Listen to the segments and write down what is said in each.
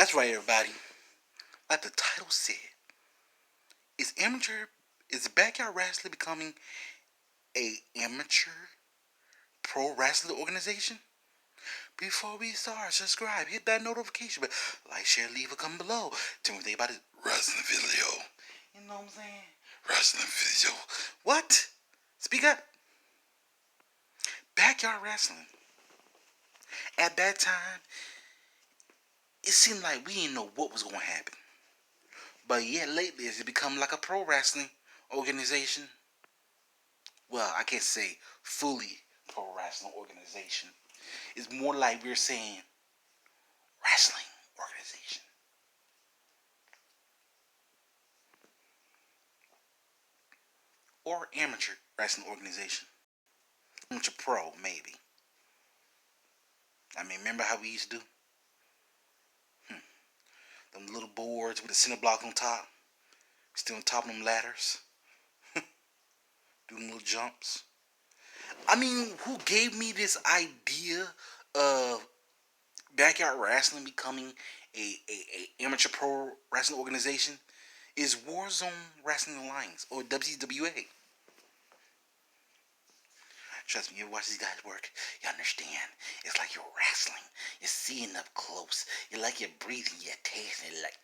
That's right, everybody. Like the title said, is amateur is backyard wrestling becoming a amateur pro wrestling organization? Before we start, subscribe, hit that notification bell, like, share, leave a comment below. Tell me what you think about this wrestling video. You know what I'm saying? Wrestling video. What? Speak up. Backyard wrestling. At that time, it seemed like we didn't know what was going to happen. But yet lately, it's become like a pro wrestling organization. Well, I can't say fully pro wrestling organization. It's more like we're saying wrestling organization. Or amateur wrestling organization. Amateur pro, maybe. I mean, remember how we used to do? Them little boards with a center block on top. Still on top of them ladders. Doing little jumps. I mean, who gave me this idea of backyard wrestling becoming a amateur pro wrestling organization is Warzone Wrestling Alliance, or WWA. Trust me, you watch these guys work, you understand. It's like you're wrestling. You're seeing up close. You like you're breathing, you're tasting it like.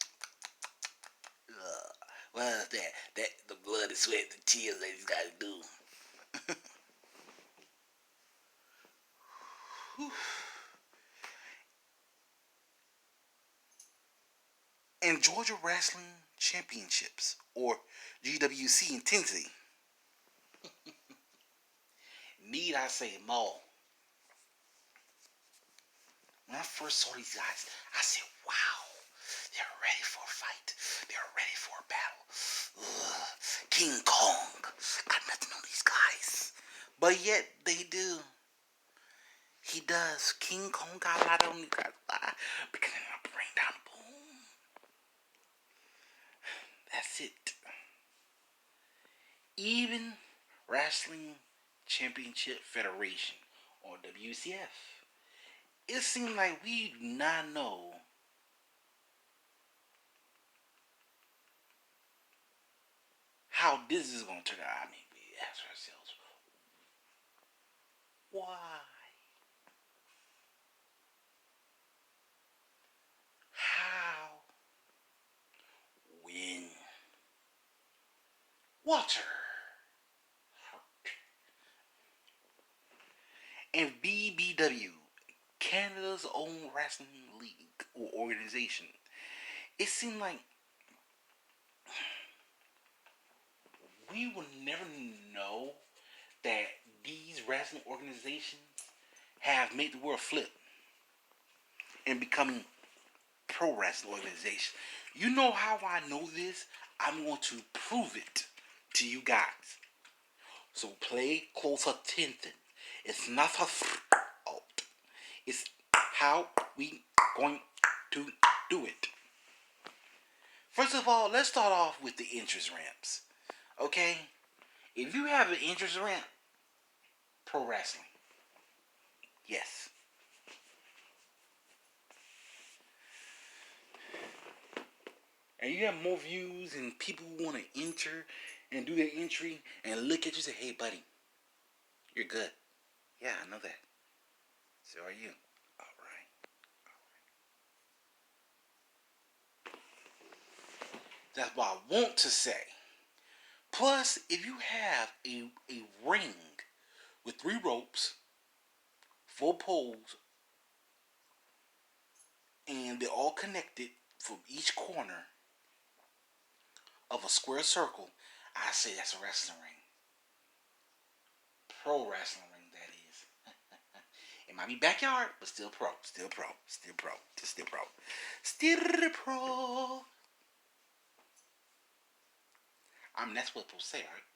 What is that? That the blood, the sweat, the tears that these guys do. And Georgia Wrestling Championships, or GWC Intensity. Need I say more? When I first saw these guys, I said, wow, they're ready for a fight. They're ready for a battle. King Kong got nothing on these guys. But yet, they do. He does. King Kong got a lot on these guys. Why? Because they're going to bring down boom. That's it. Even Wrestling Championship Federation, or WCF, it seems like we do not know how this is going to turn out. I mean, we ask ourselves, why? How? When? Water. And BBW, Canada's own wrestling league or organization, it seemed like we will never know that these wrestling organizations have made the world flip and becoming pro wrestling organizations. You know how I know this? I'm going to prove it to you guys. So play close attention. It's not a fault. It's how we going to do it. First of all, let's start off with the entrance ramps. Okay? If you have an entrance ramp, pro wrestling. Yes. And you have more views and people who want to enter and do their entry and look at you and say, hey, buddy, you're good. Yeah, I know that. So are you. All right. That's what I want to say. Plus, if you have a ring with 3 ropes, 4 poles, and they're all connected from each corner of a square circle, I say that's a wrestling ring. Pro wrestling ring, that is. It might be backyard, but still pro. Still pro. Still pro. Still pro. Still pro. I mean, that's what people say, right?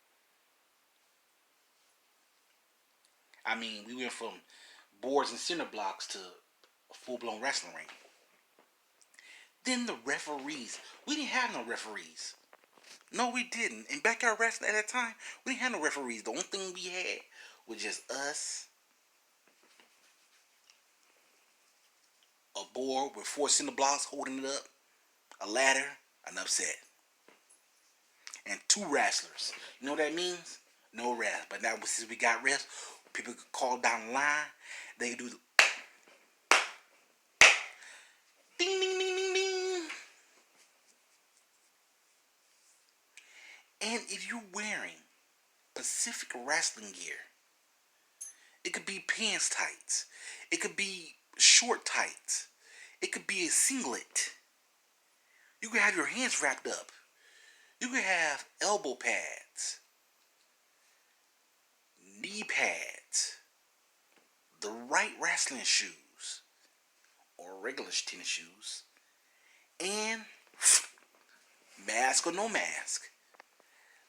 I mean, we went from boards and cinder blocks to a full-blown wrestling ring. Then the referees. We didn't have no referees. No, we didn't. In backyard wrestling at that time, we didn't have no referees. The only thing we had was just us, a board with 4 cinder blocks holding it up, a ladder, an upset, and 2 wrestlers. You know what that means? No rest. But now since we got rest, people could call down the line. They can do the ding ding ding ding ding. And if you're wearing Pacific wrestling gear, it could be pants tights, it could be short tights, it could be a singlet. You could have your hands wrapped up. You could have elbow pads, knee pads, the right wrestling shoes, or regular tennis shoes, and mask or no mask.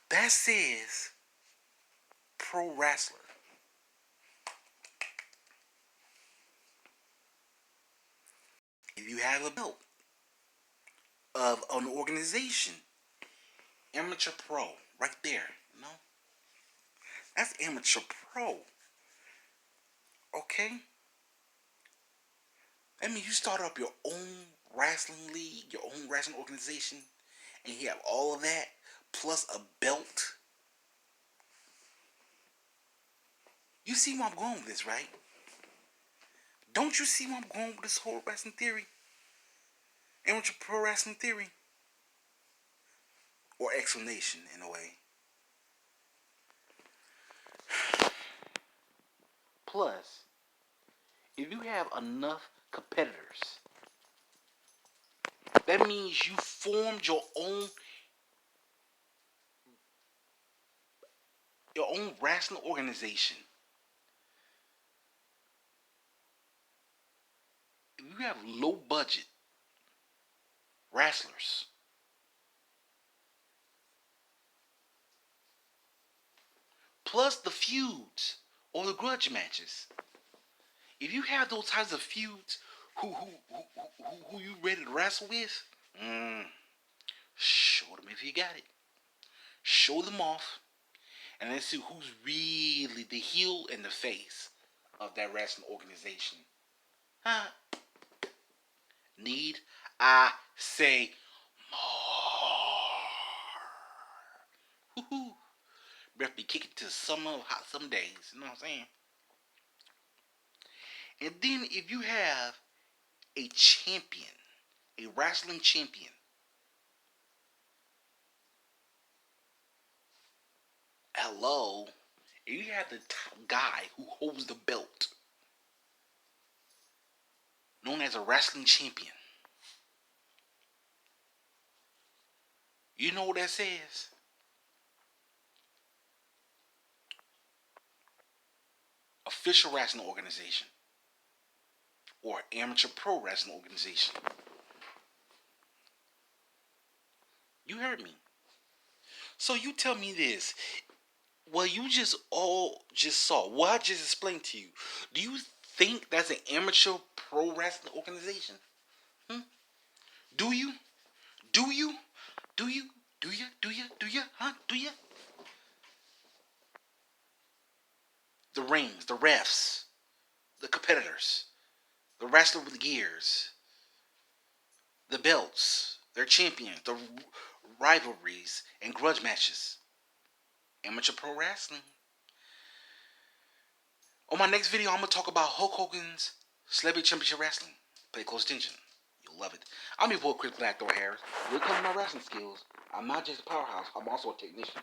That says pro wrestler. If you have a belt of an organization, amateur pro, right there, you know? That's amateur pro. Okay? That means you start up your own wrestling league, your own wrestling organization, and you have all of that, plus a belt. You see where I'm going with this, right? Don't you see where I'm going with this whole wrestling theory? Amateur pro wrestling theory? Or explanation, in a way. Plus, if you have enough competitors, that means you formed your own wrestling organization. If you have low budget wrestlers, plus the feuds or the grudge matches, if you have those types of feuds, who you ready to wrestle with, show them if you got it. Show them off, and let's see who's really the heel and the face of that wrestling organization. Huh? Need I say more? Woohoo! Better be kicking to summer hot some days. You know what I'm saying? And then if you have a champion, a wrestling champion, hello, if you have the top guy who holds the belt, known as a wrestling champion, you know what that says? Official wrestling organization or amateur pro wrestling organization. You heard me. So you tell me this. Well, you just saw what I just explained to you. Do you think that's an amateur pro wrestling organization? Hmm? Do you? Do you? Do you? Do you? Do you? Do you? Huh? Do you? The rings, the refs, the competitors, the wrestler with the gears, the belts, their champions, the rivalries and grudge matches. Amateur pro wrestling. On my next video, I'm going to talk about Hulk Hogan's Celebrity Championship Wrestling. Pay close attention. You'll love it. I'm your boy, Chris Blackthorn Harris. When it comes to my wrestling skills, I'm not just a powerhouse, I'm also a technician.